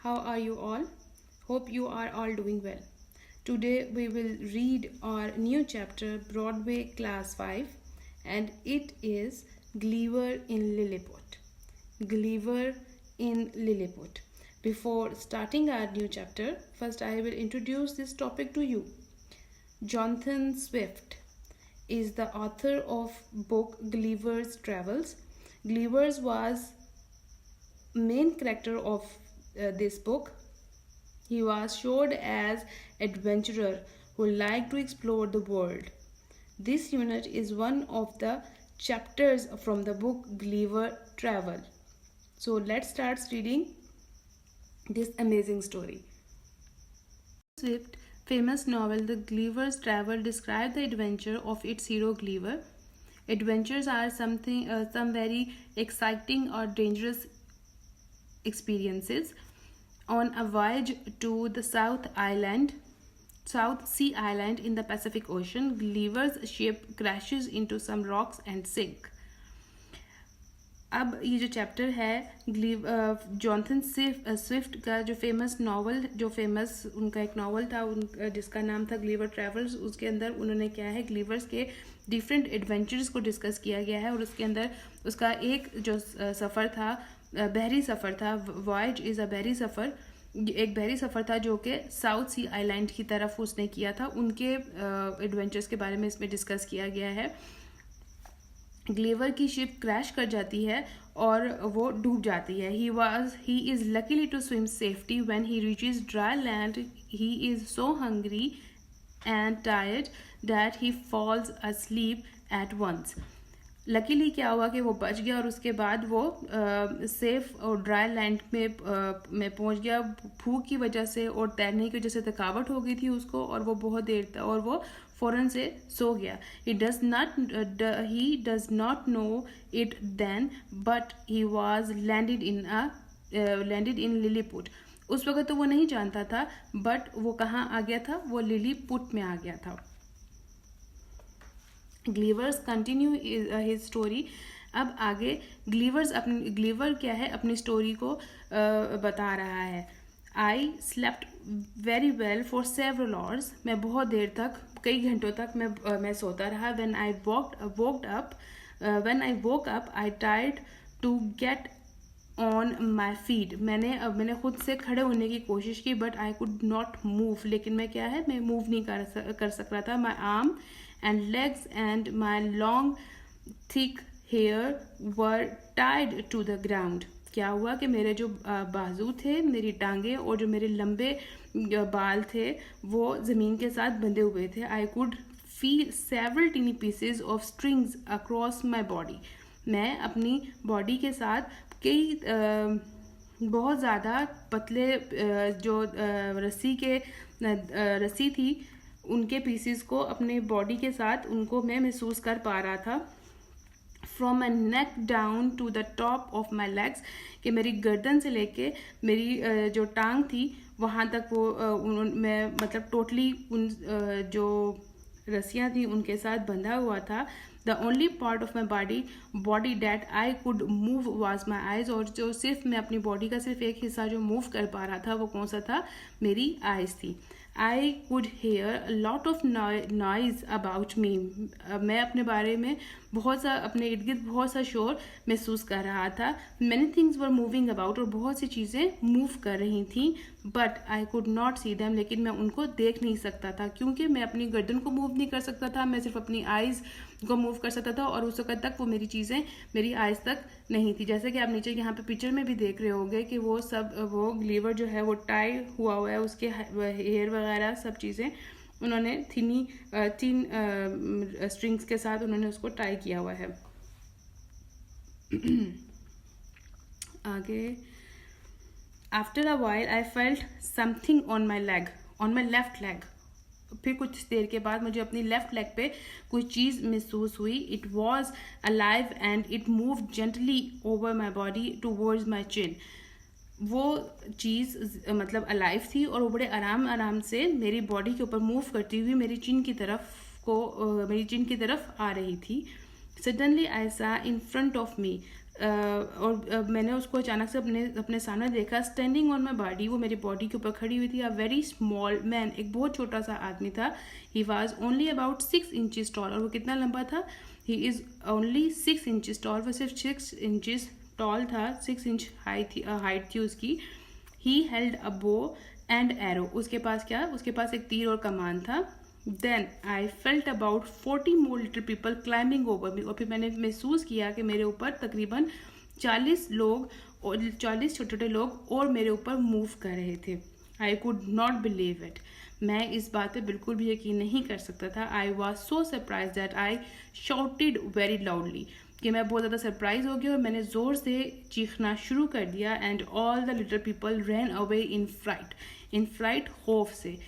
How are you all? Hope you are all doing well. Today we will read our new chapter, Broadway Class 5, and it is Gulliver in Lilliput. Gulliver in Lilliput. Before starting our new chapter, first I will introduce this topic to you. Jonathan Swift is the author of book Gulliver's Travels. Gulliver's was main character of this book. He was showed as adventurer who liked to explore the world. This unit is one of the chapters from the book Gulliver Travel. So let's start reading this amazing story. Swift's famous novel The Gulliver's Travel describes the adventure of its hero Gulliver. Adventures are some very exciting or dangerous experiences. On a voyage to the South Sea Island in the Pacific Ocean, Gulliver's ship crashes into some rocks and sink. अब ये जो chapter है Jonathan Swift का जो famous उनका एक novel था जिसका नाम था ग्लिवर ट्रैवल्स, उसके अंदर उन्होंने क्या है ग्लिवर्स के डिफरेंट एडवेंचर्स को डिस्कस किया गया है और उसके अंदर उसका एक जो सफ़र था बहरी सफ़र था, वॉयज इज़ अ बहरी सफ़र, एक बहरी सफ़र था जो कि साउथ सी आइलैंड की तरफ उसने किया था। उनके एडवेंचर्स के बारे में इसमें डिस्कस किया गया है। ग्लेवर की शिप क्रैश कर जाती है और वो डूब जाती है। He is luckily to swim safety when he reaches dry land. He is so hungry and tired that he falls asleep at once. Luckily क्या हुआ कि वो बच गया और उसके बाद वो सेफ और ड्राई लैंड में पहुंच गया। भूख की वजह से और तैरने की वजह से थकावट हो गई थी उसको और वो बहुत देर और वो फ़ौरन से सो गया। He does not know it then but he was landed in Lilliput. उस वक्त तो वो नहीं जानता था, बट वो कहाँ आ गया था, वो लिलीपुट में आ गया था। ग्लीवर्स कंटिन्यू हिज स्टोरी। अब आगे ग्लीवर क्या है अपनी स्टोरी को बता रहा है। I slept very well for several hours. मैं बहुत देर तक कई घंटों तक मैं सोता रहा। When I woke up I tried to get on my feet. मैंने खुद से खड़े होने की कोशिश की but I could not move. लेकिन मैं मूव नहीं कर सक रहा था। My arm and legs and my long thick hair were tied to the ground. क्या हुआ कि मेरे जो बाजू थे, मेरी टांगे और जो मेरे लंबे बाल थे वो ज़मीन के साथ बंधे हुए थे। I could feel several teeny pieces of strings across my body. मैं अपनी बॉडी के साथ कई बहुत ज़्यादा पतले जो रस्सी थी उनके पीसीस को अपने बॉडी के साथ उनको मैं महसूस कर पा रहा था। From my neck down to the top of my legs, कि मेरी गर्दन से लेके मेरी जो टांग थी वहाँ तक मैं मतलब टोटली उन जो रस्सियाँ थी उनके साथ बंधा हुआ था। The only part of my body that I could move was my eyes. और जो सिर्फ मैं अपनी बॉडी का सिर्फ एक हिस्सा जो मूव कर पा रहा था वो कौन सा था, मेरी आइज थी। I could hair a lot of noise about me. मैं अपने बारे में अपने इर्द गिर्द बहुत सा शोर महसूस कर रहा था। Many things were moving about, और बहुत सी चीज़ें मूव कर रही थी but I could not see them, लेकिन मैं उनको देख नहीं सकता था क्योंकि मैं अपनी गर्दन को मूव नहीं कर सकता था। मैं सिर्फ अपनी आइज़ को मूव कर सकता था और उस वक्त तक वो मेरी चीज़ें मेरी आइज़ तक नहीं थी। जैसे कि आप नीचे यहाँ पे पिक्चर में भी देख रहे होंगे कि वो ग्लीवर जो है वो टाई हुआ है, उसके हेयर वगैरह सब चीज़ें उन्होंने तीन स्ट्रिंग्स के साथ उन्होंने उसको टाई किया हुआ है। आगे after a while I felt something on my left leg. फिर कुछ देर के बाद मुझे अपनी लेफ्ट लेग पे कोई चीज़ महसूस हुई। It was alive and it move gently over my body towards my chin. वो चीज़ मतलब अलाइव थी और वो बड़े आराम से मेरी बॉडी के ऊपर मूव करती हुई मेरी चिन की तरफ आ रही थी। सडनली आई सा इन फ्रंट ऑफ मी और मैंने उसको अचानक से अपने सामने देखा, स्टैंडिंग ऑन माई बॉडी, वो मेरी बॉडी के ऊपर खड़ी हुई थी। अ वेरी स्मॉल मैन, एक बहुत छोटा सा आदमी था। He was only about 6 inches tall, और वो कितना लंबा था? He is only 6 inches tall, वो सिर्फ 6 इंचज़ टॉल था, 6 इंच हाइट थी उसकी। He held a bow and arrow, उसके पास क्या? उसके पास एक तीर और कमान था। Then I felt about 40 more little people climbing over me, और फिर मैंने महसूस किया कि मेरे ऊपर तकरीबन 40 लोग और 40 छोटे छोटे लोग और मेरे ऊपर मूव कर रहे थे। आई कुड नॉट बिलीव इट, मैं इस बात पे बिल्कुल भी यकीन नहीं कर सकता था। I was so surprise that I shouted very loudly, कि मैं बहुत ज़्यादा सरप्राइज हो गया और मैंने ज़ोर से चीखना शुरू कर दिया। And all the little people ran away in fright, खौफ से।